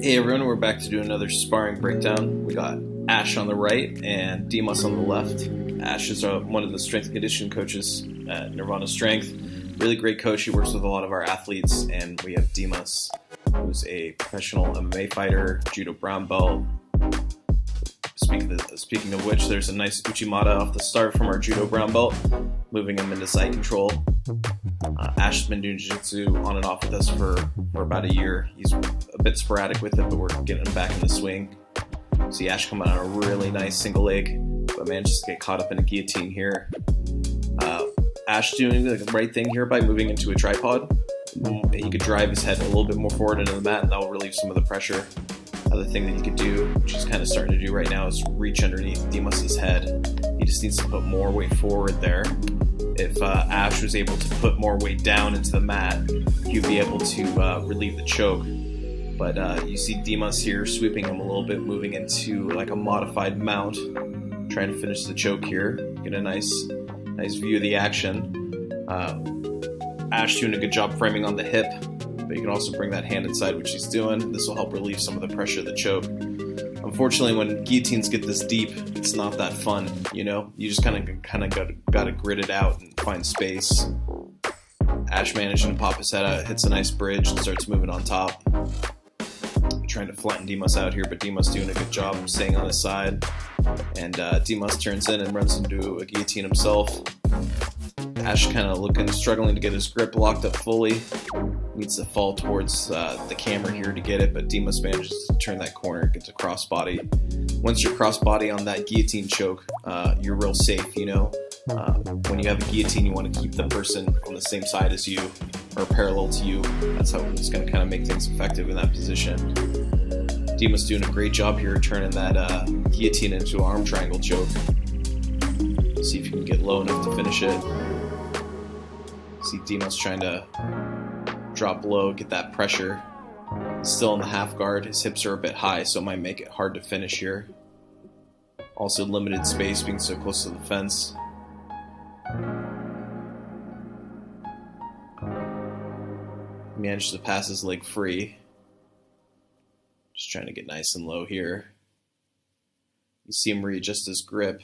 Hey everyone, we're back to do another sparring breakdown. We got Ash on the right and Dimas on the left. Ash is one of the strength and conditioning coaches at Nirvana Strength. Really great coach. He works with a lot of our athletes. And we have Dimas, who's a professional MMA fighter, judo brown belt. Speaking of which, there's a nice Uchimata off the start from our judo brown belt, moving him into side control. Ash has been doing jiu-jitsu on and off with us for about a year. He's a bit sporadic with it, but we're getting him back in the swing. See Ash coming on a really nice single leg, but manages to get caught up in a guillotine here. Ash doing the right thing here by moving into a tripod. He could drive his head a little bit more forward into the mat, and that will relieve some of the pressure. Other thing that he could do, which he's kind of starting to do right now, is reach underneath Dimas' head. He just needs to put more weight forward there. If Ash was able to put more weight down into the mat, he'd be able to relieve the choke. But you see Dimas here sweeping him a little bit, moving into like a modified mount, trying to finish the choke here. Get a nice view of the action. Ash doing a good job framing on the hip, but you can also bring that hand inside, which he's doing. This will help relieve some of the pressure of the choke. Unfortunately, when guillotines get this deep, it's not that fun, you know? You just kind of gotta grit it out and find space. Ash managing to pop his head out, hits a nice bridge and starts moving on top. Trying to flatten Dimas out here, but Dimas doing a good job staying on his side. And Dimas turns in and runs into a guillotine himself. Ash kind of struggling to get his grip locked up fully. Needs to fall towards the camera here to get it, but Dimas manages to turn that corner, gets a crossbody. Once you're crossbody on that guillotine choke, you're real safe, you know? When you have a guillotine, you want to keep the person on the same side as you, or parallel to you. That's how it's going to kind of make things effective in that position. Dimas doing a great job here, turning that guillotine into an arm triangle choke. See if you can get low enough to finish it. See Dimas trying to drop low, get that pressure. Still in the half guard, his hips are a bit high, so it might make it hard to finish here. Also limited space being so close to the fence. He managed to pass his leg free. Just trying to get nice and low here. You see him readjust his grip.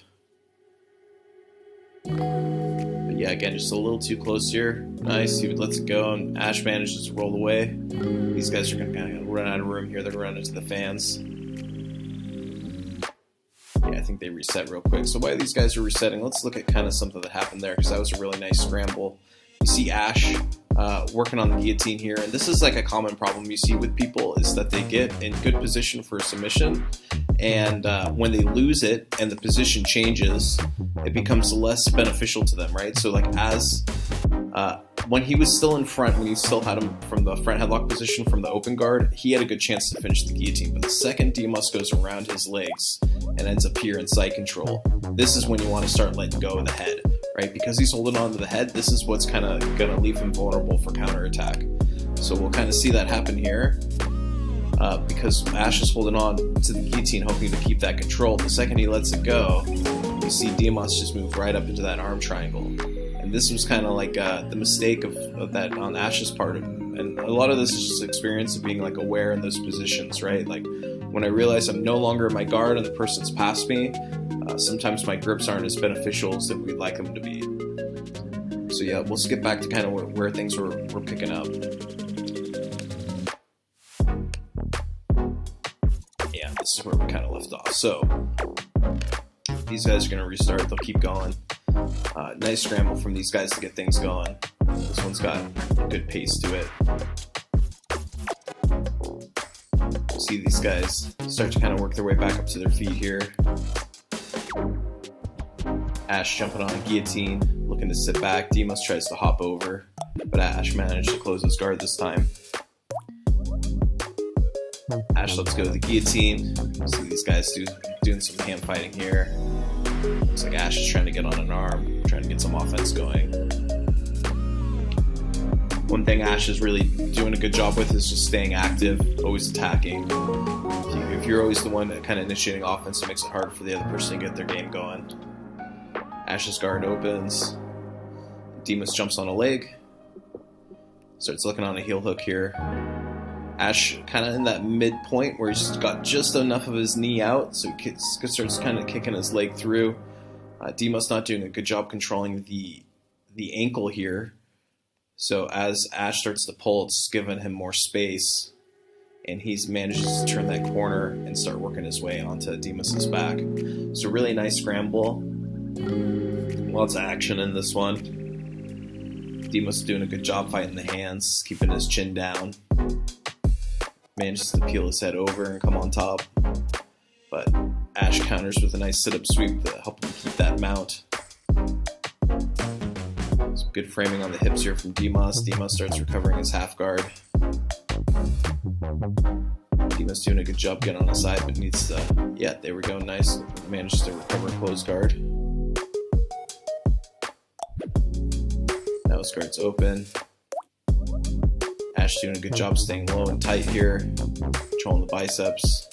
But yeah, again, just a little too close here. Nice, he lets it go, and Ash manages to roll away. These guys are going to kind of run out of room here. They're going to run into the fans. Yeah, I think they reset real quick. So while these guys are resetting, let's look at kind of something that happened there, because that was a really nice scramble. You see Ash working on the guillotine here, and this is like a common problem you see with people, is that they get in good position for a submission, and when they lose it and the position changes, it becomes less beneficial to them, right? So like when he was still in front, when you still had him from the front headlock position from the open guard, he had a good chance to finish the guillotine. But the second Dimas goes around his legs and ends up here in side control, this is when you want to start letting go of the head, right? Because he's holding on to the head, this is what's kind of going to leave him vulnerable for counterattack. So we'll kind of see that happen here. Because Ash is holding on to the guillotine, hoping to keep that control. The second he lets it go, you see Dimas just move right up into that arm triangle. And this was kind of like the mistake of that on Ash's part. And a lot of this is just experience of being like aware in those positions, right? Like when I realize I'm no longer in my guard and the person's past me, sometimes my grips aren't as beneficial as we'd like them to be. So yeah, we'll skip back to kind of where things were picking up. Yeah, this is where we kind of left off. So these guys are going to restart. They'll keep going. Nice scramble from these guys to get things going. This one's got a good pace to it. See these guys start to kind of work their way back up to their feet here. Ash jumping on a guillotine, looking to sit back. Dimas tries to hop over, but Ash managed to close his guard this time. Ash lets go of the guillotine. See these guys doing some hand fighting here. Looks like Ash is trying to get on an arm, trying to get some offense going. One thing Ash is really doing a good job with is just staying active, always attacking. If you're always the one that kind of initiating offense, it makes it hard for the other person to get their game going. Ash's guard opens. Dimas jumps on a leg. Starts looking on a heel hook here. Ash kind of in that midpoint where he's got just enough of his knee out, so he starts kind of kicking his leg through. Dimas not doing a good job controlling the ankle here. So as Ash starts to pull, it's giving him more space, and he manages to turn that corner and start working his way onto Dimas's back. So really nice scramble. Lots of action in this one. Dimas doing a good job fighting the hands, keeping his chin down. Manages to peel his head over and come on top. But Ash counters with a nice sit-up sweep to help him keep that mount. Some good framing on the hips here from Dimas. Dimas starts recovering his half guard. Dimas doing a good job getting on his side, but needs to, yeah, there we go, nice. Manages to recover closed guard. Now his guard's open. Ash doing a good job staying low and tight here, controlling the biceps.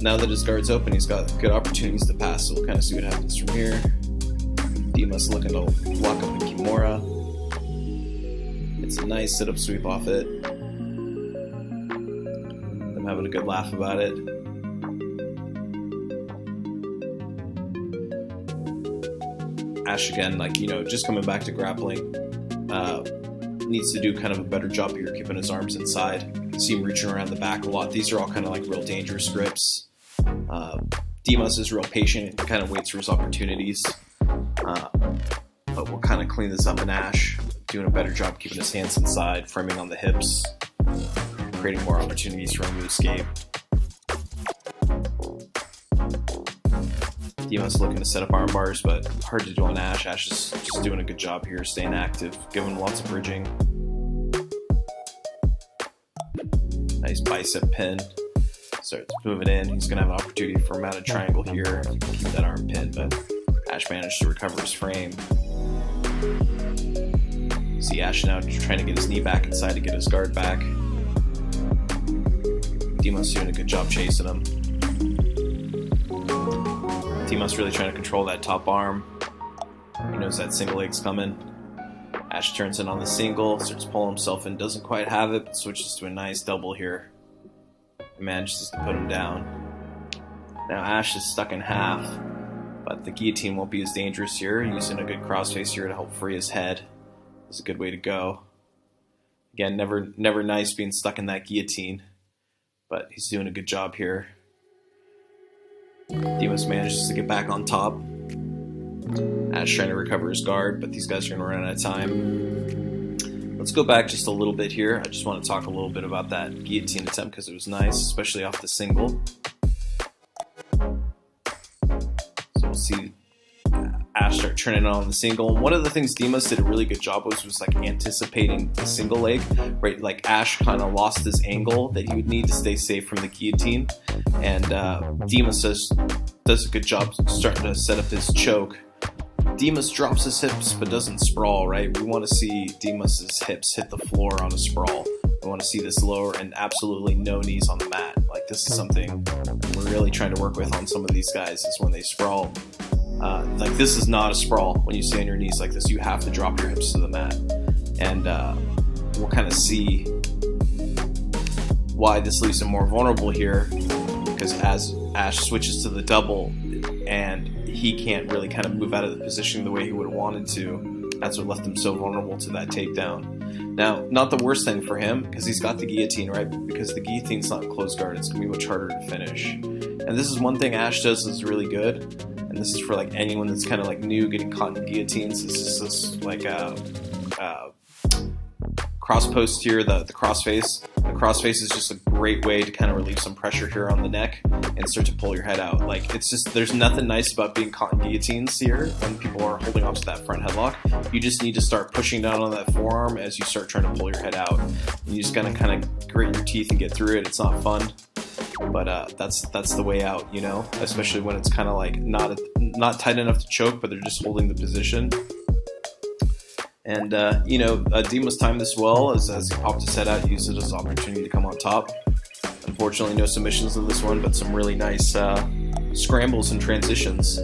Now that his guard's open, he's got good opportunities to pass, so we'll kind of see what happens from here. Dimas looking to lock up the Kimura. It's a nice sit-up sweep off it. I'm having a good laugh about it. Ash again, just coming back to grappling, needs to do kind of a better job here keeping his arms inside. You see him reaching around the back a lot. These are all kind of like real dangerous grips. Dimas is real patient and kind of waits for his opportunities. But we'll kind of clean this up in Ash, doing a better job keeping his hands inside, framing on the hips, creating more opportunities for him to escape. Dimas looking to set up arm bars, but hard to do on Ash. Ash is just doing a good job here, staying active, giving him lots of bridging. Nice bicep pin. Starts moving in. He's going to have an opportunity for a mounted triangle here. Keep that arm pinned, but Ash managed to recover his frame. See Ash now trying to get his knee back inside to get his guard back. Dimas doing a good job chasing him. Dimas really trying to control that top arm. He knows that single leg's coming. Ash turns in on the single, starts pulling himself in, doesn't quite have it, but switches to a nice double here. Manages to put him down. Now Ash is stuck in half, but the guillotine won't be as dangerous here. Using a good crossface here to help free his head is a good way to go. Again, never nice being stuck in that guillotine, but he's doing a good job here. Dimas manages to get back on top. Ash trying to recover his guard, but these guys are going to run out of time. Let's go back just a little bit here. I just want to talk a little bit about that guillotine attempt because it was nice, especially off the single. So we'll see Ash start turning on the single. One of the things Dimas did a really good job was like anticipating the single leg, right? Like Ash kind of lost his angle that he would need to stay safe from the guillotine, and Dimas does a good job starting to set up his choke. Dimas drops his hips but doesn't sprawl, right? We want to see Dimas's hips hit the floor on a sprawl. We want to see this lower and absolutely no knees on the mat. Like this is something we're really trying to work with on some of these guys is when they sprawl. Like this is not a sprawl. When you stay on your knees like this, you have to drop your hips to the mat. And we'll kind of see why this leaves him more vulnerable here, because as Ash switches to the double and he can't really kind of move out of the position the way he would have wanted to, that's what left him so vulnerable to that takedown. Now, not the worst thing for him, because he's got the guillotine, right? Because the guillotine's not in closed guard, it's going to be much harder to finish. And this is one thing Ash does that's really good, and this is for like anyone that's kind of like new getting caught in guillotines. This is just like a cross post here, the crossface. The crossface is just a great way to kind of relieve some pressure here on the neck and start to pull your head out. Like it's just, there's nothing nice about being caught in guillotines here when people are holding onto that front headlock. You just need to start pushing down on that forearm as you start trying to pull your head out. And you just gotta kind of grit your teeth and get through it. It's not fun, but that's the way out, you know. Especially when it's kind of like not tight enough to choke, but they're just holding the position. And, Dimas timed this well as he popped his head out, used it as an opportunity to come on top. Unfortunately, no submissions in this one, but some really nice scrambles and transitions.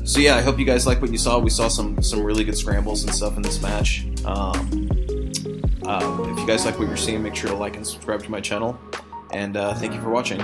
So yeah, I hope you guys like what you saw. We saw some really good scrambles and stuff in this match. If you guys like what you're seeing, make sure to like and subscribe to my channel. And thank you for watching.